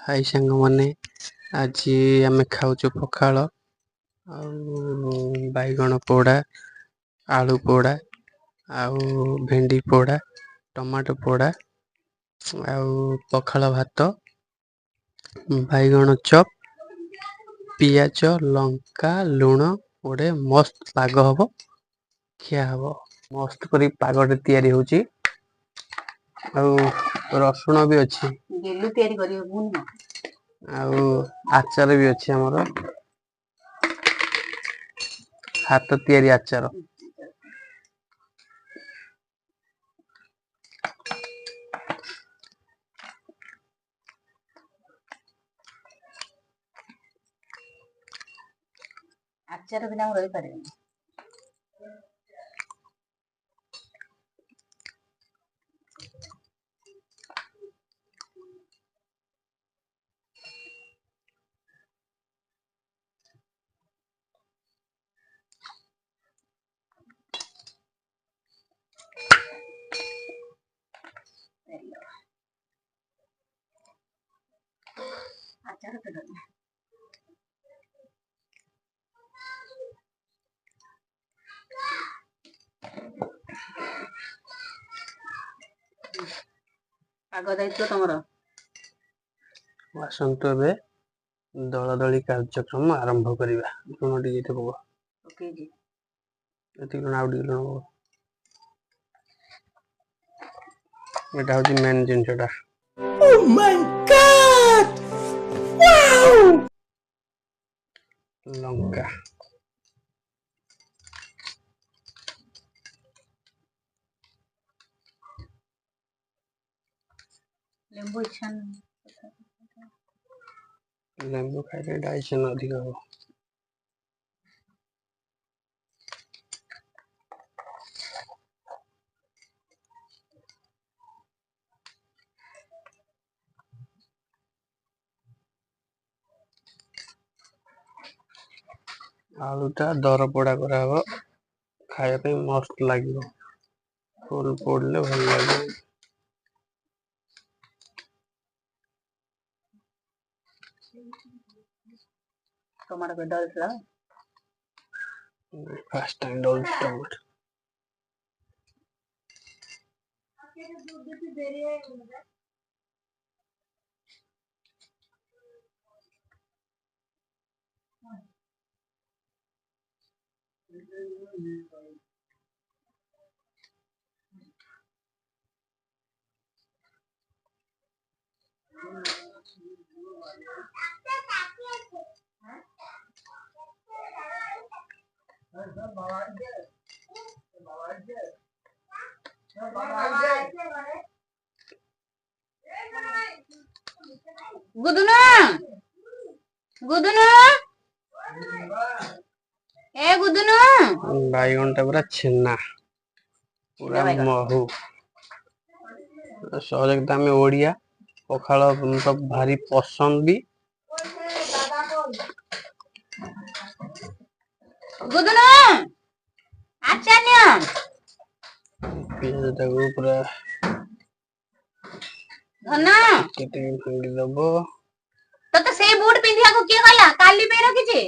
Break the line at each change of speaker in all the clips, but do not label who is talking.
हाय सांग मैंने आज आम खाऊचु पखाल बैगण पोड़ा आलू पोड़ा आउ भेंडी पोड़ा टमाटो पोड़ा आउ पखाल भात बैगण चप पियाज लंका लुण गोटे मस्त पाग हम खिया हम मस्त कर पागटे तैयारी होची रसुण भी अच्छी आउ आचार भी अच्छी हमर हाथ तैयारी आचार
आचार बिना रही पारे आचार पाग दायित्व तुमर
आसतु ए दल दली कार्यक्रम आरंभ करवा लुण टे लुण आउ लुण एटा हूँ मेन जिनसटा लंका
लेंबू इच्छा
लेंबू खाइले डाइजेशन अधिक हम आलूटा दर पोड़ा कराव खाया मस्त लगे फुल पोड़े भल लगे
टमाटो पे डल
फर्स्ट टाइम डल टमाटो
गुदुना गुदुना ए गुदुना
बैगन टा पूरा छेना पूरा महू सहज आम ओडिया पखाल तो भारी पसंद भी
गुदुना आचान्य
पूरा
धना
भांगी दब
तो से बूट पिंधिया को किए गला काली पे रखी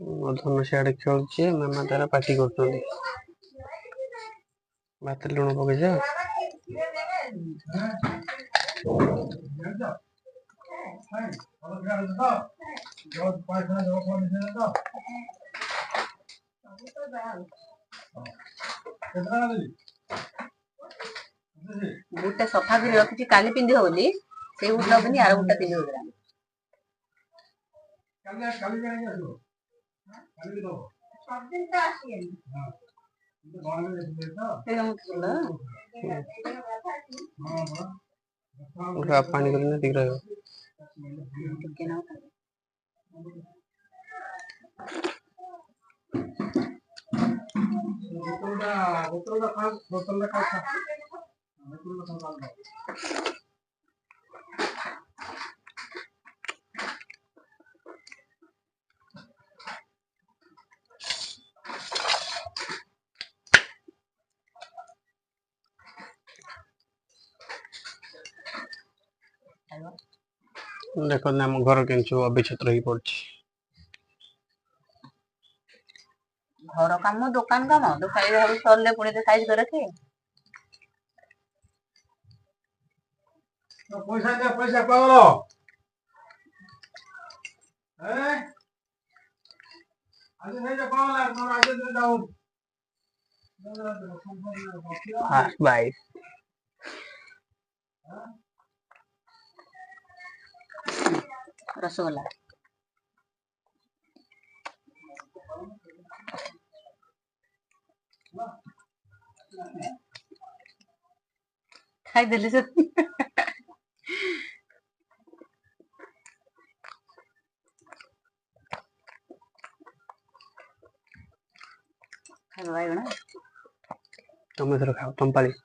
धन सियाड़े खेलुचे मामा तारा पार्टी कर भात लुण पकईजा
बूटा सफा कर रखी काली पिंधि बोली से बूट नबनी यार बूटा पिंधि होगा
पानी करना ठीक रहे ଦେଖନ୍ତୁ ଆମ ଘର କେମିତି ସବୁ ଅବିଛତ୍ର ହେଇ ପଡୁଛି।
ଘର କାମ ଦୋକାନ କାମ ଦୋକାନ ଘର ସରିଲେ ପୁଣି ତ ସାଇଜ କରି ରଖିବେ।
ପଇସା ଦିଅ ପଇସା ପାଗଳ ଆଜି ନେଇଯା ପାଗଳ ମୋର ଆଜି ଦିନ ଯାଉ
ଫାଷ୍ଟ ବାଇ
ରସଗୋଲା ଖାଇଦେଲି ସେ ଖାଇବା ବାଇଗଣ
ତମେ ଏଥର ଖାଅ ତମ ପାଳି।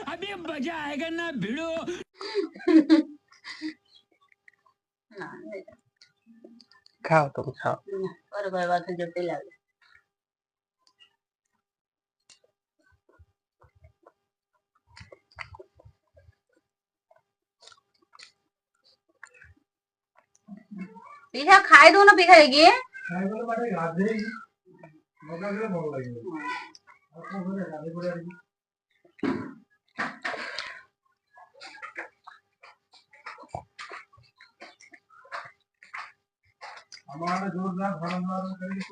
अभी मजा आएगा ना भिड़ो
ଖାଅ ତମେ ଖାଅ।
और कहवा तो जटे लागे ପିଠା ଖାଇ ଦଉନ ପିଠା ହେଇକି
ଖାଇଗଲେ ବାଟେ ଗାଧେଇକି ମଗାଗଲେ ଭଲ ଲାଗିବ ଆଉ କଣ କରିବା ଗାଧେଇ ପଡିଆ ଆମ ଆଡେ ଜୋରଦାର ଘର କରିକି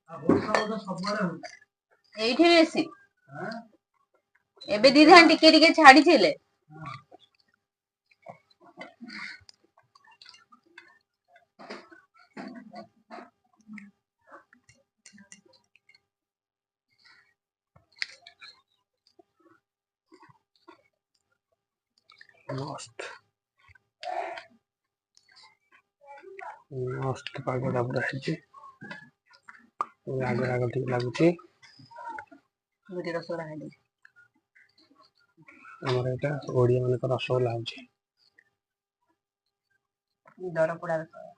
ଆଉ ବର୍ଷା ବୋଧେ ସବୁଆଡେ ହଉଛି
ଏଇଠି ବେଶୀ ଏବେ ଦି ଧାନ ଟିକେ ଟିକେ ଛାଡିଥିଲେ
ମସ୍ତ ପାଗଟା ପୁରା ହେଇଛି। ରାଗ ରାଗ ଟିକେ ଲାଗୁଛି।
ରସଗୋଲା ଖାଇଦେବି
ଆମର ଏଇଟା ଓଡିଆ ମାନଙ୍କ ରସଗୋଲା ହଉଛି।
ଦର ପୋଡା ରସଗୋଲା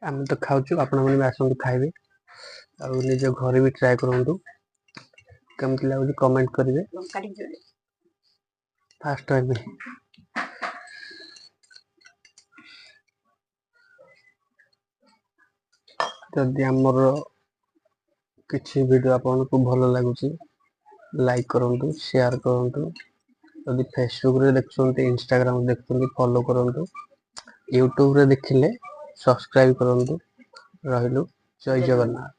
ଆମେ ତ ଖାଉଛୁ ଆପଣମାନେ ବି ଆସନ୍ତୁ ଖାଇବେ ଆଉ ନିଜ ଘରେ ବି ଟ୍ରାଏ କରନ୍ତୁ କେମିତି ଲାଗୁଛି କମେଣ୍ଟ କରିବେ। ଫାଷ୍ଟ ଟାଇମ୍ ଯଦି ଆମର କିଛି ଭିଡ଼ିଓ ଆପଣଙ୍କୁ ଭଲ ଲାଗୁଛି ଲାଇକ୍ କରନ୍ତୁ ସେୟାର କରନ୍ତୁ। ଯଦି ଫେସବୁକରେ ଦେଖୁଛନ୍ତି ଇନଷ୍ଟାଗ୍ରାମରେ ଦେଖୁଛନ୍ତି ଫଲୋ କରନ୍ତୁ। ୟୁଟ୍ୟୁବରେ ଦେଖିଲେ ସବସ୍କ୍ରାଇବ କରନ୍ତୁ। ରହିଲୁ ଜୟ ଜଗନ୍ନାଥ।